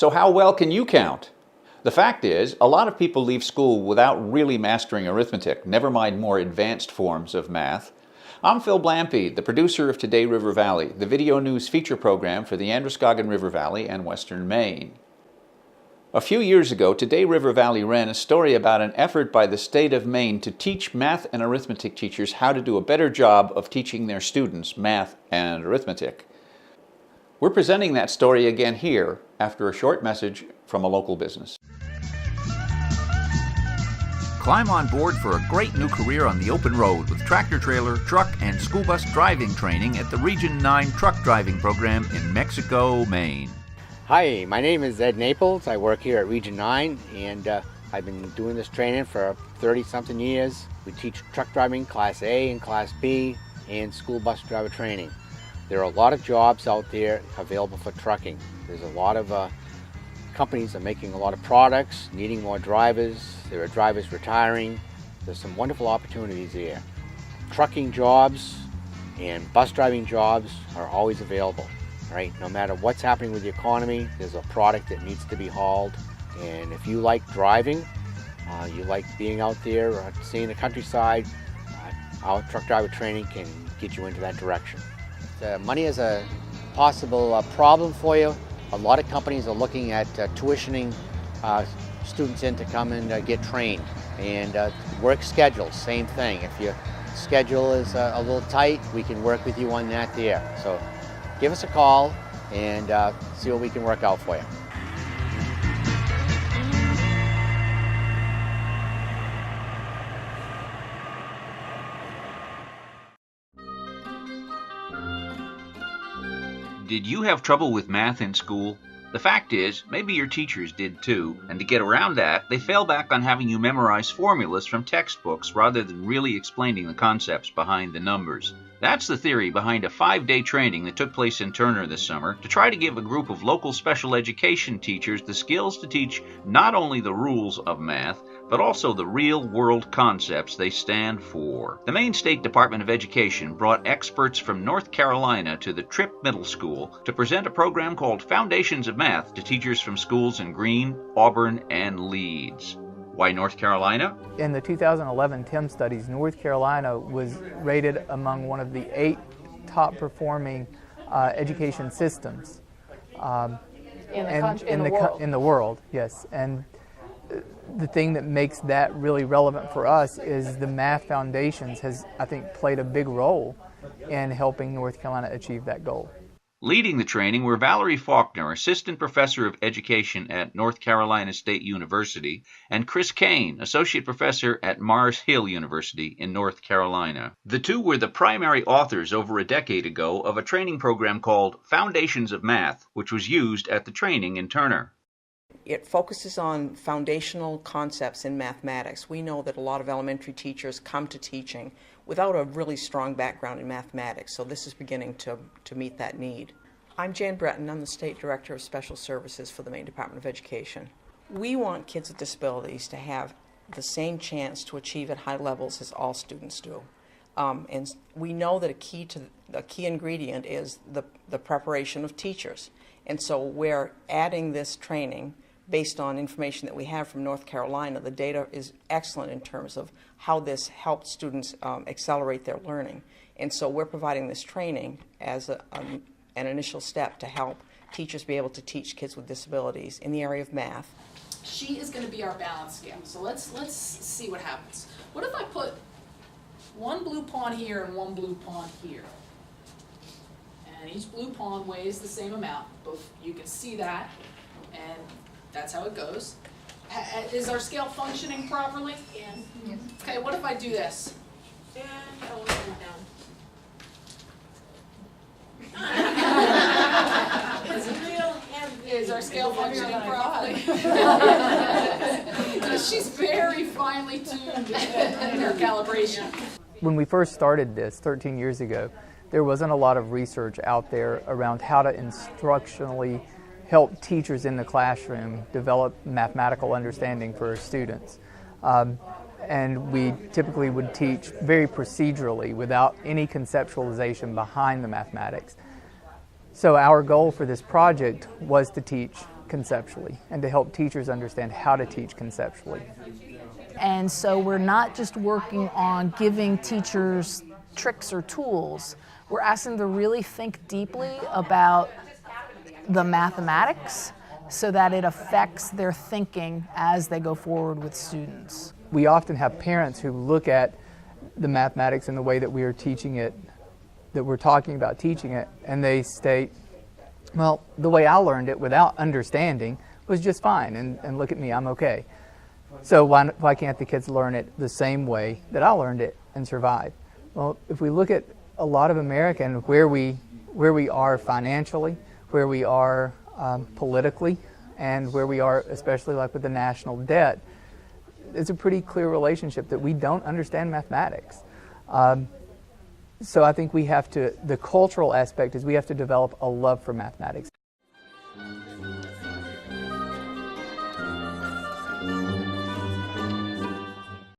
So how well can you count? The fact is, a lot of people leave school without really mastering arithmetic, never mind more advanced forms of math. I'm Phil Blampy, the producer of Today River Valley, the video news feature program for the Androscoggin River Valley and Western Maine. A few years ago, Today River Valley ran a story about an effort by the state of Maine to teach math and arithmetic teachers how to do a better job of teaching their students math and arithmetic. We're presenting that story again here after a short message from a local business. Climb on board for a great new career on the open road with tractor trailer, truck, and school bus driving training at the Region 9 truck driving program in Mexico, Maine. Hi, my name is Ed Naples. I work here at Region 9 and I've been doing this training for 30-something years. We teach truck driving Class A and Class B and school bus driver training. There are a lot of jobs out there available for trucking. There's a lot of companies are making a lot of products, needing more drivers. There are drivers retiring. There's some wonderful opportunities there. Trucking jobs and bus driving jobs are always available. Right? No matter what's happening with the economy, there's a product that needs to be hauled. And if you like driving, you like being out there, seeing the countryside, our truck driver training can get you into that direction. Money is a possible problem for you. A lot of companies are looking at tuitioning students in to come and get trained. And work schedules, same thing. If your schedule is a little tight, we can work with you on that there. So give us a call and see what we can work out for you. Did you have trouble with math in school? The fact is, maybe your teachers did too, and to get around that, they fell back on having you memorize formulas from textbooks rather than really explaining the concepts behind the numbers. That's the theory behind a 5-day training that took place in Turner this summer to try to give a group of local special education teachers the skills to teach not only the rules of math, but also the real-world concepts they stand for. The Maine State Department of Education brought experts from North Carolina to the Tripp Middle School to present a program called Foundations of Math to teachers from schools in Greene, Auburn, and Leeds. Why North Carolina? In the 2011 TIM studies, North Carolina was rated among one of the 8 top performing education systems in the world. Yes, and the thing that makes that really relevant for us is the math foundations has, I think, played a big role in helping North Carolina achieve that goal. Leading the training were Valerie Faulkner, Assistant Professor of Education at North Carolina State University, and Chris Kane, Associate Professor at Mars Hill University in North Carolina. The two were the primary authors over a decade ago of a training program called Foundations of Math, which was used at the training in Turner. It focuses on foundational concepts in mathematics. We know that a lot of elementary teachers come to teaching without a really strong background in mathematics, so this is beginning to meet that need. I'm Jan Breton. I'm the State Director of Special Services for the Maine Department of Education. We want kids with disabilities to have the same chance to achieve at high levels as all students do. And we know that a key ingredient is the preparation of teachers. And so we're adding this training based on information that we have from North Carolina. The data is excellent in terms of how this helped students accelerate their learning. And so we're providing this training as an initial step to help teachers be able to teach kids with disabilities in the area of math. She is going to be our balance scale. So let's see what happens. What if I put one blue pawn here and one blue pawn here? And each blue pawn weighs the same amount. Both, you can see that, and that's how it goes. Is our scale functioning properly? Yes. Okay, what if I do this? And I will put it down. It's real heavy. Is our scale functioning properly? She's very finely tuned in her calibration. When we first started this 13 years ago, there wasn't a lot of research out there around how to instructionally help teachers in the classroom develop mathematical understanding for students. And we typically would teach very procedurally without any conceptualization behind the mathematics. So our goal for this project was to teach conceptually and to help teachers understand how to teach conceptually. And so we're not just working on giving teachers tricks or tools. We're asking them to really think deeply about the mathematics so that it affects their thinking as they go forward with students. We often have parents who look at the mathematics in the way that we are teaching it, that we're talking about teaching it, and they state, well, the way I learned it without understanding was just fine, and look at me, I'm okay. So why can't the kids learn it the same way that I learned it and survive? Well, if we look at a lot of America and where we are financially, where we are politically, and where we are especially like with the national debt, it's a pretty clear relationship that we don't understand mathematics. So I think we have to, the cultural aspect is we have to develop a love for mathematics.